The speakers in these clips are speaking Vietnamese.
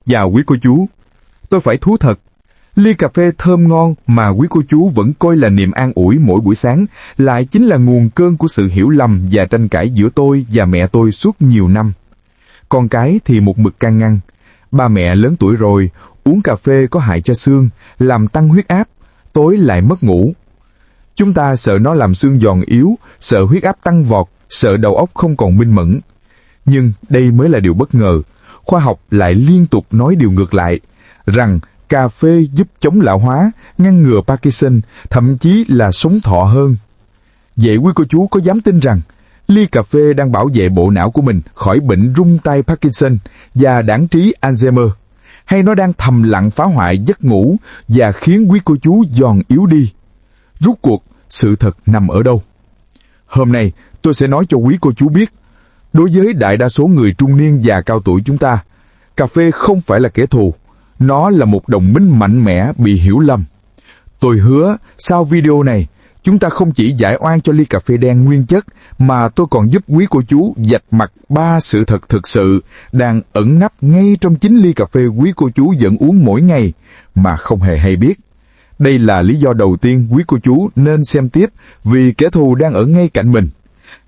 Và quý cô chú, tôi phải thú thật, ly cà phê thơm ngon mà quý cô chú vẫn coi là niềm an ủi mỗi buổi sáng lại chính là nguồn cơn của sự hiểu lầm và tranh cãi giữa tôi và mẹ tôi suốt nhiều năm. Con cái thì một mực can ngăn. Ba mẹ lớn tuổi rồi, uống cà phê có hại cho xương, làm tăng huyết áp, tối lại mất ngủ. Chúng ta sợ nó làm xương giòn yếu, sợ huyết áp tăng vọt, sợ đầu óc không còn minh mẫn. Nhưng đây mới là điều bất ngờ. Khoa học lại liên tục nói điều ngược lại, rằng cà phê giúp chống lão hóa, ngăn ngừa Parkinson, thậm chí là sống thọ hơn. Vậy quý cô chú có dám tin rằng ly cà phê đang bảo vệ bộ não của mình khỏi bệnh rung tay Parkinson và đãng trí Alzheimer, hay nó đang thầm lặng phá hoại giấc ngủ và khiến quý cô chú giòn yếu đi? Rốt cuộc, sự thật nằm ở đâu? Hôm nay, tôi sẽ nói cho quý cô chú biết, đối với đại đa số người trung niên và cao tuổi chúng ta, cà phê không phải là kẻ thù, nó là một đồng minh mạnh mẽ bị hiểu lầm. Tôi hứa, sau video này, chúng ta không chỉ giải oan cho ly cà phê đen nguyên chất, mà tôi còn giúp quý cô chú vạch mặt 3 sự thật thực sự đang ẩn nấp ngay trong chính ly cà phê quý cô chú vẫn uống mỗi ngày mà không hề hay biết. Đây là lý do đầu tiên quý cô chú nên xem tiếp, vì kẻ thù đang ở ngay cạnh mình.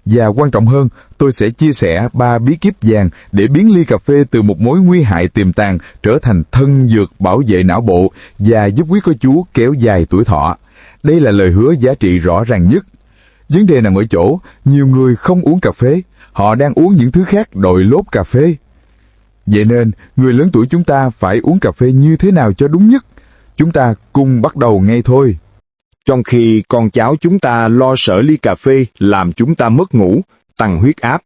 Và quan trọng hơn, tôi sẽ chia sẻ 3 bí kíp vàng để biến ly cà phê từ một mối nguy hại tiềm tàng trở thành thân dược bảo vệ não bộ và giúp quý cô chú kéo dài tuổi thọ. Đây là lời hứa giá trị rõ ràng nhất. Vấn đề nằm ở chỗ, nhiều người không uống cà phê, họ đang uống những thứ khác đội lốt cà phê. Vậy nên, người lớn tuổi chúng ta phải uống cà phê như thế nào cho đúng nhất? Chúng ta cùng bắt đầu ngay thôi. Trong khi con cháu chúng ta lo sợ ly cà phê làm chúng ta mất ngủ, tăng huyết áp,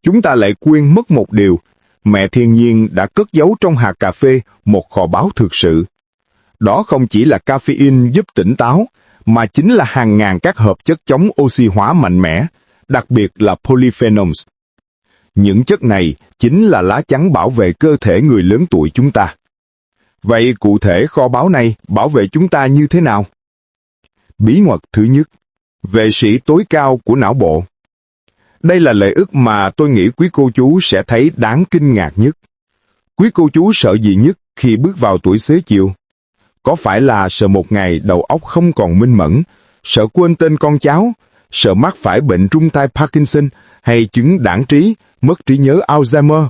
chúng ta lại quên mất một điều. Mẹ thiên nhiên đã cất giấu trong hạt cà phê một kho báu thực sự. Đó không chỉ là caffeine giúp tỉnh táo, mà chính là hàng ngàn các hợp chất chống oxy hóa mạnh mẽ, đặc biệt là polyphenols. Những chất này chính là lá chắn bảo vệ cơ thể người lớn tuổi chúng ta. Vậy cụ thể kho báu này bảo vệ chúng ta như thế nào? Bí mật thứ nhất, vệ sĩ tối cao của não bộ. Đây là lợi ích mà tôi nghĩ quý cô chú sẽ thấy đáng kinh ngạc nhất. Quý cô chú sợ gì nhất khi bước vào tuổi xế chiều? Có phải là sợ một ngày đầu óc không còn minh mẫn, sợ quên tên con cháu, sợ mắc phải bệnh rung tay Parkinson hay chứng đãng trí, mất trí nhớ Alzheimer?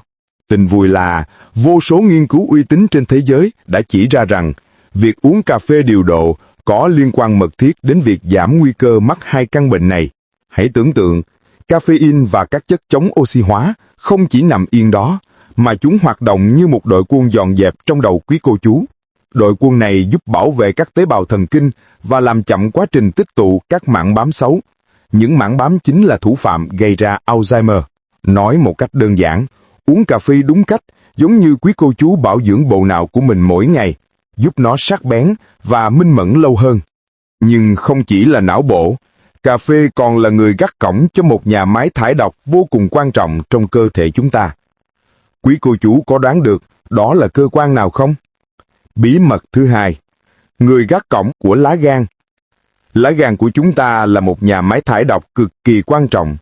Tin vui là vô số nghiên cứu uy tín trên thế giới đã chỉ ra rằng việc uống cà phê điều độ có liên quan mật thiết đến việc giảm nguy cơ mắc 2 căn bệnh này. Hãy tưởng tượng, caffeine và các chất chống oxy hóa không chỉ nằm yên đó, mà chúng hoạt động như một đội quân dọn dẹp trong đầu quý cô chú. Đội quân này giúp bảo vệ các tế bào thần kinh và làm chậm quá trình tích tụ các mảng bám xấu. Những mảng bám chính là thủ phạm gây ra Alzheimer. Nói một cách đơn giản, uống cà phê đúng cách giống như quý cô chú bảo dưỡng bộ não của mình mỗi ngày, giúp nó sắc bén và minh mẫn lâu hơn. Nhưng không chỉ là não bộ, cà phê còn là người gác cổng cho một nhà máy thải độc vô cùng quan trọng trong cơ thể chúng ta. Quý cô chú có đoán được đó là cơ quan nào không? Bí mật thứ hai, người gác cổng của lá gan. Lá gan của chúng ta là một nhà máy thải độc cực kỳ quan trọng,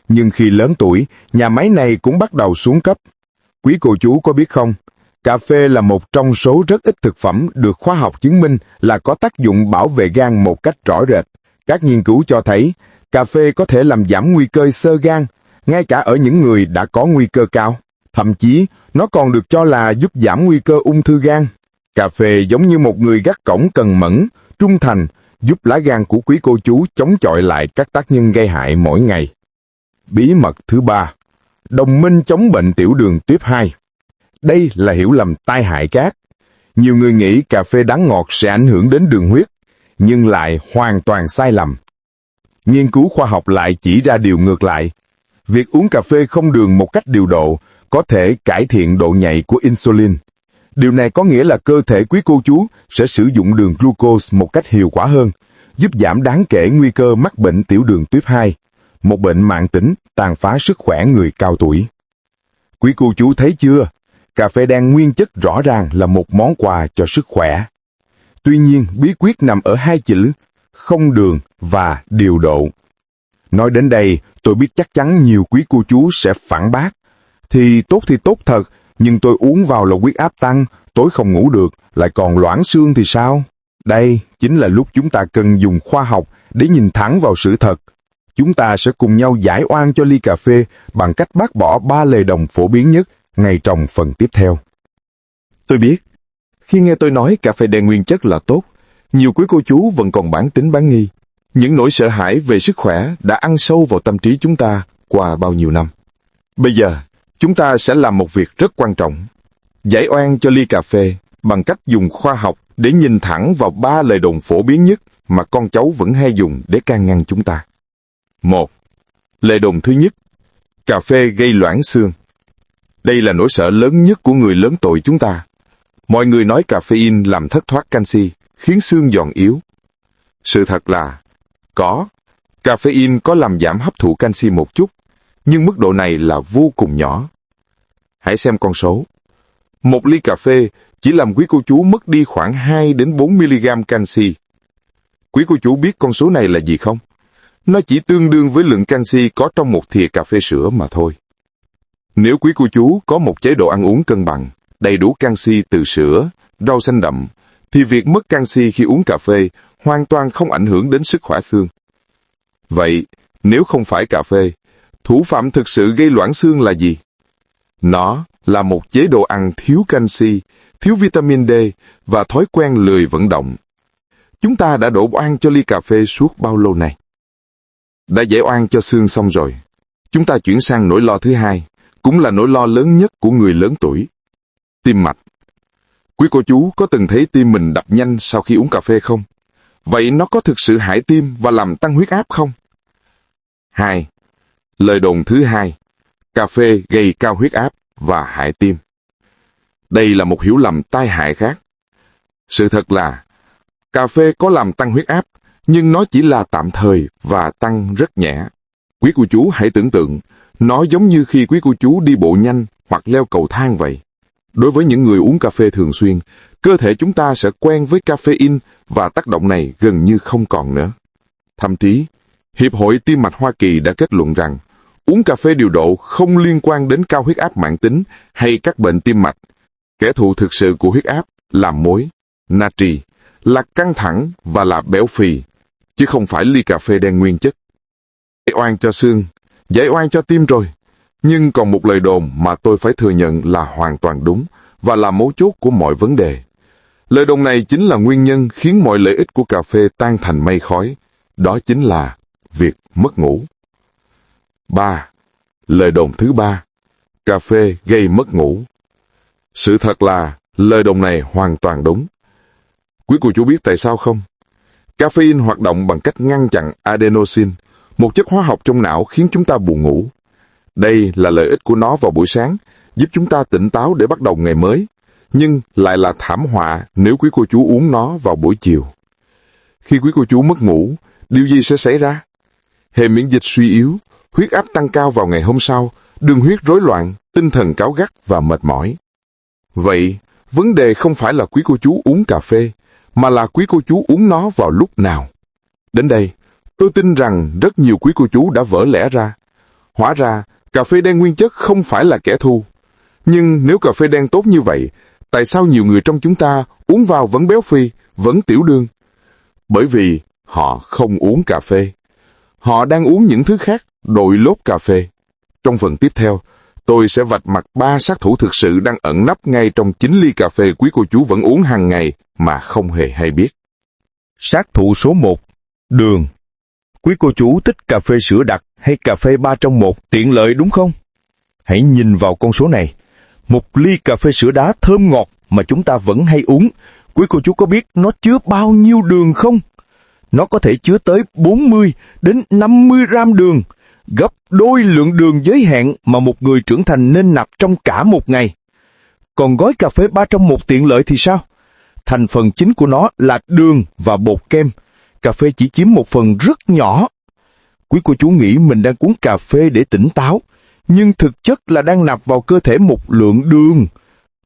nhưng khi lớn tuổi, nhà máy này cũng bắt đầu xuống cấp. Quý cô chú có biết không, cà phê là một trong số rất ít thực phẩm được khoa học chứng minh là có tác dụng bảo vệ gan một cách rõ rệt. Các nghiên cứu cho thấy, cà phê có thể làm giảm nguy cơ xơ gan, ngay cả ở những người đã có nguy cơ cao. Thậm chí, nó còn được cho là giúp giảm nguy cơ ung thư gan. Cà phê giống như một người gác cổng cần mẫn, trung thành, giúp lá gan của quý cô chú chống chọi lại các tác nhân gây hại mỗi ngày. Bí mật thứ ba, đồng minh chống bệnh tiểu đường tuyếp 2. Đây là hiểu lầm tai hại khác. Nhiều người nghĩ cà phê đắng ngọt sẽ ảnh hưởng đến đường huyết, nhưng lại hoàn toàn sai lầm. Nghiên cứu khoa học lại chỉ ra điều ngược lại. Việc uống cà phê không đường một cách điều độ có thể cải thiện độ nhạy của insulin. Điều này có nghĩa là cơ thể quý cô chú sẽ sử dụng đường glucose một cách hiệu quả hơn, giúp giảm đáng kể nguy cơ mắc bệnh tiểu đường tuyếp 2, một bệnh mãn tính tàn phá sức khỏe người cao tuổi. Quý cô chú thấy chưa? Cà phê đen nguyên chất rõ ràng là một món quà cho sức khỏe. Tuy nhiên, bí quyết nằm ở 2 chữ, không đường và điều độ. Nói đến đây, tôi biết chắc chắn nhiều quý cô chú sẽ phản bác. Thì tốt thật, Nhưng tôi uống vào là huyết áp tăng, tối không ngủ được, lại còn loãng xương thì sao? Đây chính là lúc chúng ta cần dùng khoa học để nhìn thẳng vào sự thật. Chúng ta sẽ cùng nhau giải oan cho ly cà phê bằng cách bác bỏ 3 lời đồng phổ biến nhất ngay trong phần tiếp theo. Tôi biết, khi nghe tôi nói cà phê đen nguyên chất là tốt, nhiều quý cô chú vẫn còn bản tính bán nghi. Những nỗi sợ hãi về sức khỏe đã ăn sâu vào tâm trí chúng ta qua bao nhiêu năm. Bây giờ, chúng ta sẽ làm một việc rất quan trọng. Giải oan cho ly cà phê bằng cách dùng khoa học để nhìn thẳng vào 3 lời đồn phổ biến nhất mà con cháu vẫn hay dùng để can ngăn chúng ta. 1. Lời đồn thứ nhất, cà phê gây loãng xương. Đây là nỗi sợ lớn nhất của người lớn tuổi chúng ta. Mọi người nói caffeine làm thất thoát canxi, khiến xương giòn yếu. Sự thật là, caffeine có làm giảm hấp thụ canxi một chút, nhưng mức độ này là vô cùng nhỏ. Hãy xem con số. 1 ly cà phê chỉ làm quý cô chú mất đi khoảng 2 đến 4 mg canxi. Quý cô chú biết con số này là gì không? Nó chỉ tương đương với lượng canxi có trong một thìa cà phê sữa mà thôi. Nếu quý cô chú có một chế độ ăn uống cân bằng, đầy đủ canxi từ sữa, rau xanh đậm, thì việc mất canxi khi uống cà phê hoàn toàn không ảnh hưởng đến sức khỏe xương. Vậy, nếu không phải cà phê, thủ phạm thực sự gây loãng xương là gì? Nó là một chế độ ăn thiếu canxi, thiếu vitamin D và thói quen lười vận động. Chúng ta đã đổ oan cho ly cà phê suốt bao lâu nay? Đã giải oan cho xương xong rồi. Chúng ta chuyển sang nỗi lo thứ hai, cũng là nỗi lo lớn nhất của người lớn tuổi. Tim mạch. Quý cô chú có từng thấy tim mình đập nhanh sau khi uống cà phê không? Vậy nó có thực sự hại tim và làm tăng huyết áp không? 2. Lời đồn thứ hai, cà phê gây cao huyết áp và hại tim. Đây là một hiểu lầm tai hại khác. Sự thật là, cà phê có làm tăng huyết áp, nhưng nó chỉ là tạm thời và tăng rất nhẹ. Quý cô chú hãy tưởng tượng, nó giống như khi quý cô chú đi bộ nhanh hoặc leo cầu thang vậy. Đối với những người uống cà phê thường xuyên, cơ thể chúng ta sẽ quen với caffeine và tác động này gần như không còn nữa. Thậm chí, Hiệp hội Tim mạch Hoa Kỳ đã kết luận rằng, uống cà phê điều độ không liên quan đến cao huyết áp mãn tính hay các bệnh tim mạch. Kẻ thù thực sự của huyết áp là muối, natri, là căng thẳng và là béo phì, chứ không phải ly cà phê đen nguyên chất. Giải oan cho xương, giải oan cho tim rồi. Nhưng còn một lời đồn mà tôi phải thừa nhận là hoàn toàn đúng và là mấu chốt của mọi vấn đề. Lời đồn này chính là nguyên nhân khiến mọi lợi ích của cà phê tan thành mây khói. Đó chính là việc mất ngủ. 3. Lời đồn thứ ba, cà phê gây mất ngủ. Sự thật là lời đồn này hoàn toàn đúng. Quý cô chú biết tại sao không? Caffeine hoạt động bằng cách ngăn chặn adenosine, một chất hóa học trong não khiến chúng ta buồn ngủ. Đây là lợi ích của nó vào buổi sáng, giúp chúng ta tỉnh táo để bắt đầu ngày mới, nhưng lại là thảm họa nếu quý cô chú uống nó vào buổi chiều. Khi quý cô chú mất ngủ, điều gì sẽ xảy ra? Hệ miễn dịch suy yếu, huyết áp tăng cao vào ngày hôm sau, đường huyết rối loạn, tinh thần cáu gắt và mệt mỏi. Vậy, vấn đề không phải là quý cô chú uống cà phê, mà là quý cô chú uống nó vào lúc nào. Đến đây, tôi tin rằng rất nhiều quý cô chú đã vỡ lẽ ra. Hóa ra, cà phê đen nguyên chất không phải là kẻ thù. Nhưng nếu cà phê đen tốt như vậy, tại sao nhiều người trong chúng ta uống vào vẫn béo phì, vẫn tiểu đường? Bởi vì họ không uống cà phê. Họ đang uống những thứ khác, đội lốt cà phê. Trong phần tiếp theo, tôi sẽ vạch mặt 3 sát thủ thực sự đang ẩn nấp ngay trong chính ly cà phê quý cô chú vẫn uống hàng ngày mà không hề hay biết. Sát thủ số 1, đường. Quý cô chú thích cà phê sữa đặc hay cà phê 3 trong 1 tiện lợi đúng không? Hãy nhìn vào con số này. Một ly cà phê sữa đá thơm ngọt mà chúng ta vẫn hay uống. Quý cô chú có biết nó chứa bao nhiêu đường không? Nó có thể chứa tới 40 đến 50 gram đường, gấp đôi lượng đường giới hạn mà một người trưởng thành nên nạp trong cả một ngày. Còn gói cà phê 3 trong 1 tiện lợi thì sao? Thành phần chính của nó là đường và bột kem. Cà phê chỉ chiếm một phần rất nhỏ. Quý cô chú nghĩ mình đang uống cà phê để tỉnh táo, nhưng thực chất là đang nạp vào cơ thể một lượng đường.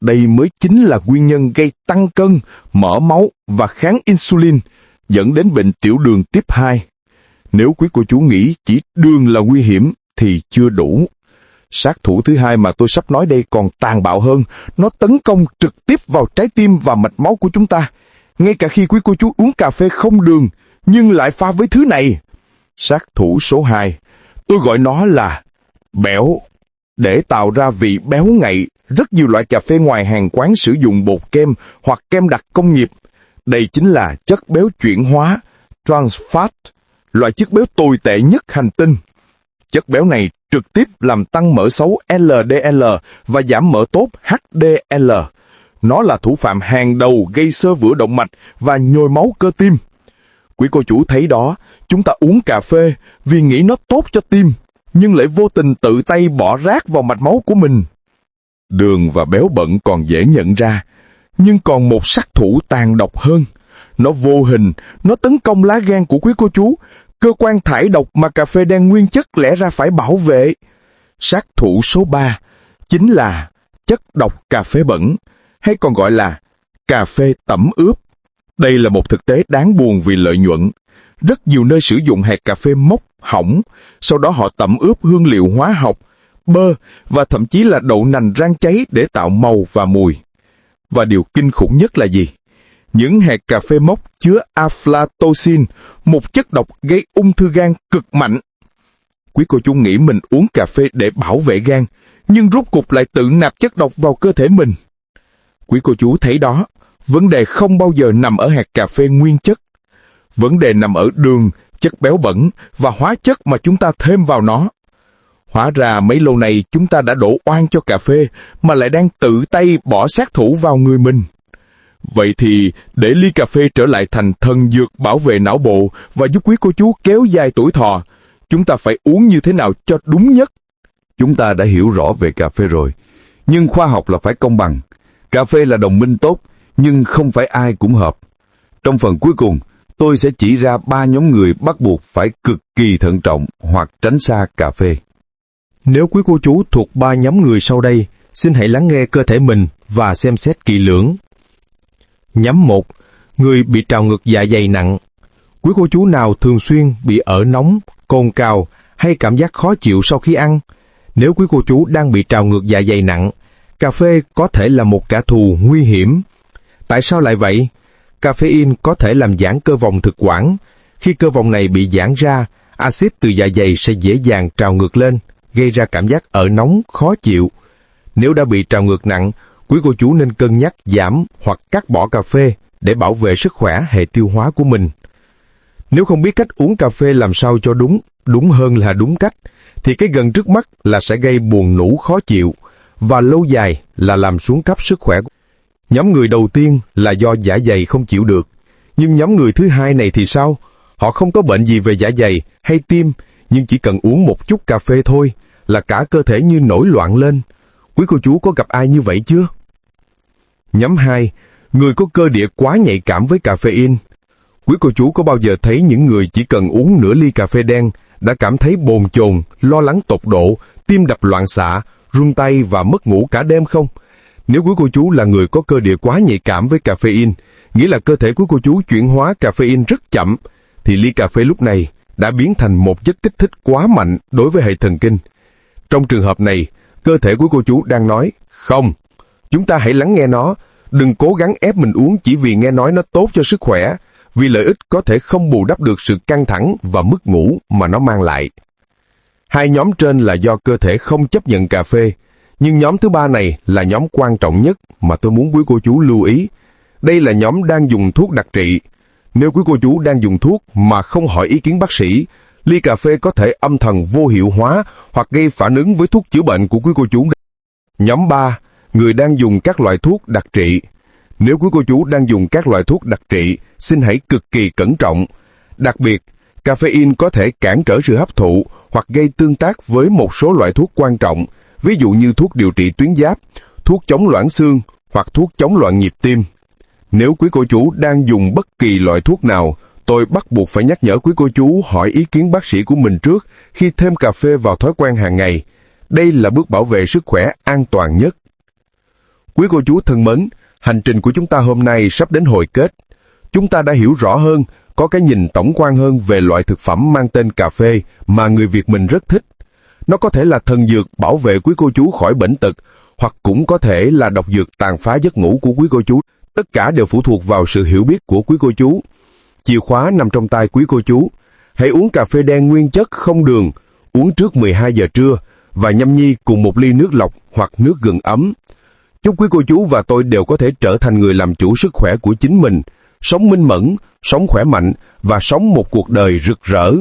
Đây mới chính là nguyên nhân gây tăng cân, mỡ máu và kháng insulin, dẫn đến bệnh tiểu đường tiếp 2. Nếu quý cô chú nghĩ chỉ đường là nguy hiểm thì chưa đủ. Sát thủ thứ hai mà tôi sắp nói đây còn tàn bạo hơn. Nó tấn công trực tiếp vào trái tim và mạch máu của chúng ta. Ngay cả khi quý cô chú uống cà phê không đường, nhưng lại pha với thứ này. Sát thủ số 2, tôi gọi nó là béo. Để tạo ra vị béo ngậy, rất nhiều loại cà phê ngoài hàng quán sử dụng bột kem hoặc kem đặc công nghiệp. Đây chính là chất béo chuyển hóa, trans fat, loại chất béo tồi tệ nhất hành tinh. Chất béo này trực tiếp làm tăng mỡ xấu LDL và giảm mỡ tốt HDL. Nó là thủ phạm hàng đầu gây xơ vữa động mạch và nhồi máu cơ tim. Quý cô chủ thấy đó, chúng ta uống cà phê vì nghĩ nó tốt cho tim, nhưng lại vô tình tự tay bỏ rác vào mạch máu của mình. Đường và béo bẩn còn dễ nhận ra, nhưng còn một sát thủ tàn độc hơn. Nó vô hình, nó tấn công lá gan của quý cô chú, cơ quan thải độc mà cà phê đen nguyên chất lẽ ra phải bảo vệ. Sát thủ số 3 chính là chất độc cà phê bẩn, hay còn gọi là cà phê tẩm ướp. Đây là một thực tế đáng buồn vì lợi nhuận. Rất nhiều nơi sử dụng hạt cà phê mốc, hỏng, sau đó họ tẩm ướp hương liệu hóa học, bơ và thậm chí là đậu nành rang cháy để tạo màu và mùi. Và điều kinh khủng nhất là gì? Những hạt cà phê mốc chứa aflatoxin, một chất độc gây ung thư gan cực mạnh. Quý cô chú nghĩ mình uống cà phê để bảo vệ gan, nhưng rốt cuộc lại tự nạp chất độc vào cơ thể mình. Quý cô chú thấy đó, vấn đề không bao giờ nằm ở hạt cà phê nguyên chất. Vấn đề nằm ở đường, chất béo bẩn và hóa chất mà chúng ta thêm vào nó. Hóa ra mấy lâu nay chúng ta đã đổ oan cho cà phê mà lại đang tự tay bỏ sát thủ vào người mình. Vậy thì để ly cà phê trở lại thành thần dược bảo vệ não bộ và giúp quý cô chú kéo dài tuổi thọ, chúng ta phải uống như thế nào cho đúng nhất? Chúng ta đã hiểu rõ về cà phê rồi, nhưng khoa học là phải công bằng. Cà phê là đồng minh tốt, nhưng không phải ai cũng hợp. Trong phần cuối cùng, tôi sẽ chỉ ra 3 nhóm người bắt buộc phải cực kỳ thận trọng hoặc tránh xa cà phê. Nếu quý cô chú thuộc 3 nhóm người sau đây, xin hãy lắng nghe cơ thể mình và xem xét kỹ lưỡng. Nhóm 1. Người bị trào ngược dạ dày nặng. Quý cô chú nào thường xuyên bị ợ nóng, cồn cào hay cảm giác khó chịu sau khi ăn? Nếu quý cô chú đang bị trào ngược dạ dày nặng, cà phê có thể là một kẻ thù nguy hiểm. Tại sao lại vậy? Caffeine có thể làm giãn cơ vòng thực quản. Khi cơ vòng này bị giãn ra, axit từ dạ dày sẽ dễ dàng trào ngược lên, gây ra cảm giác ợ nóng, khó chịu. Nếu đã bị trào ngược nặng, quý cô chú nên cân nhắc giảm hoặc cắt bỏ cà phê để bảo vệ sức khỏe hệ tiêu hóa của mình. Nếu không biết cách uống cà phê làm sao cho đúng hơn là đúng cách, thì cái gần trước mắt là sẽ gây buồn ngủ khó chịu, và lâu dài là làm xuống cấp sức khỏe. Nhóm người đầu tiên là do dạ dày không chịu được, nhưng nhóm người thứ hai này thì sao? Họ không có bệnh gì về dạ dày hay tim, nhưng chỉ cần uống một chút cà phê thôi là cả cơ thể như nổi loạn lên. Quý cô chú có gặp ai như vậy chưa? Nhóm 2, người có cơ địa quá nhạy cảm với caffeine. Quý cô chú có bao giờ thấy những người chỉ cần uống nửa ly cà phê đen đã cảm thấy bồn chồn, lo lắng tột độ, tim đập loạn xạ, run tay và mất ngủ cả đêm không? Nếu quý cô chú là người có cơ địa quá nhạy cảm với caffeine, nghĩa là cơ thể của cô chú chuyển hóa caffeine rất chậm, thì ly cà phê lúc này đã biến thành một chất kích thích quá mạnh đối với hệ thần kinh. Trong trường hợp này, cơ thể của cô chú đang nói, không, chúng ta hãy lắng nghe nó, đừng cố gắng ép mình uống chỉ vì nghe nói nó tốt cho sức khỏe, vì lợi ích có thể không bù đắp được sự căng thẳng và mất ngủ mà nó mang lại. Hai nhóm trên là do cơ thể không chấp nhận cà phê, nhưng nhóm thứ ba này là nhóm quan trọng nhất mà tôi muốn quý cô chú lưu ý. Đây là nhóm đang dùng thuốc đặc trị. Nếu quý cô chú đang dùng thuốc mà không hỏi ý kiến bác sĩ, ly cà phê có thể âm thầm vô hiệu hóa hoặc gây phản ứng với thuốc chữa bệnh của quý cô chú. Nhóm 3, người đang dùng các loại thuốc đặc trị. Nếu quý cô chú đang dùng các loại thuốc đặc trị, xin hãy cực kỳ cẩn trọng. Đặc biệt, caffeine có thể cản trở sự hấp thụ hoặc gây tương tác với một số loại thuốc quan trọng, ví dụ như thuốc điều trị tuyến giáp, thuốc chống loãng xương hoặc thuốc chống loạn nhịp tim. Nếu quý cô chú đang dùng bất kỳ loại thuốc nào, tôi bắt buộc phải nhắc nhở quý cô chú hỏi ý kiến bác sĩ của mình trước khi thêm cà phê vào thói quen hàng ngày. Đây là bước bảo vệ sức khỏe an toàn nhất. Quý cô chú thân mến, hành trình của chúng ta hôm nay sắp đến hồi kết. Chúng ta đã hiểu rõ hơn, có cái nhìn tổng quan hơn về loại thực phẩm mang tên cà phê mà người Việt mình rất thích. Nó có thể là thần dược bảo vệ quý cô chú khỏi bệnh tật, hoặc cũng có thể là độc dược tàn phá giấc ngủ của quý cô chú. Tất cả đều phụ thuộc vào sự hiểu biết của quý cô chú. Chìa khóa nằm trong tay quý cô chú. Hãy uống cà phê đen nguyên chất không đường, uống trước 12 giờ trưa và nhâm nhi cùng một ly nước lọc hoặc nước gừng ấm. Chúc quý cô chú và tôi đều có thể trở thành người làm chủ sức khỏe của chính mình, sống minh mẫn, sống khỏe mạnh và sống một cuộc đời rực rỡ.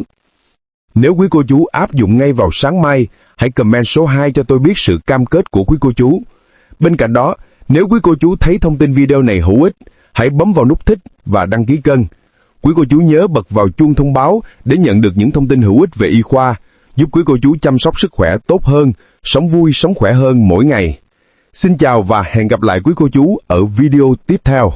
Nếu quý cô chú áp dụng ngay vào sáng mai, hãy comment số 2 cho tôi biết sự cam kết của quý cô chú. Bên cạnh đó, nếu quý cô chú thấy thông tin video này hữu ích, hãy bấm vào nút thích và đăng ký kênh. Quý cô chú nhớ bật vào chuông thông báo để nhận được những thông tin hữu ích về y khoa, giúp quý cô chú chăm sóc sức khỏe tốt hơn, sống vui, sống khỏe hơn mỗi ngày. Xin chào và hẹn gặp lại quý cô chú ở video tiếp theo.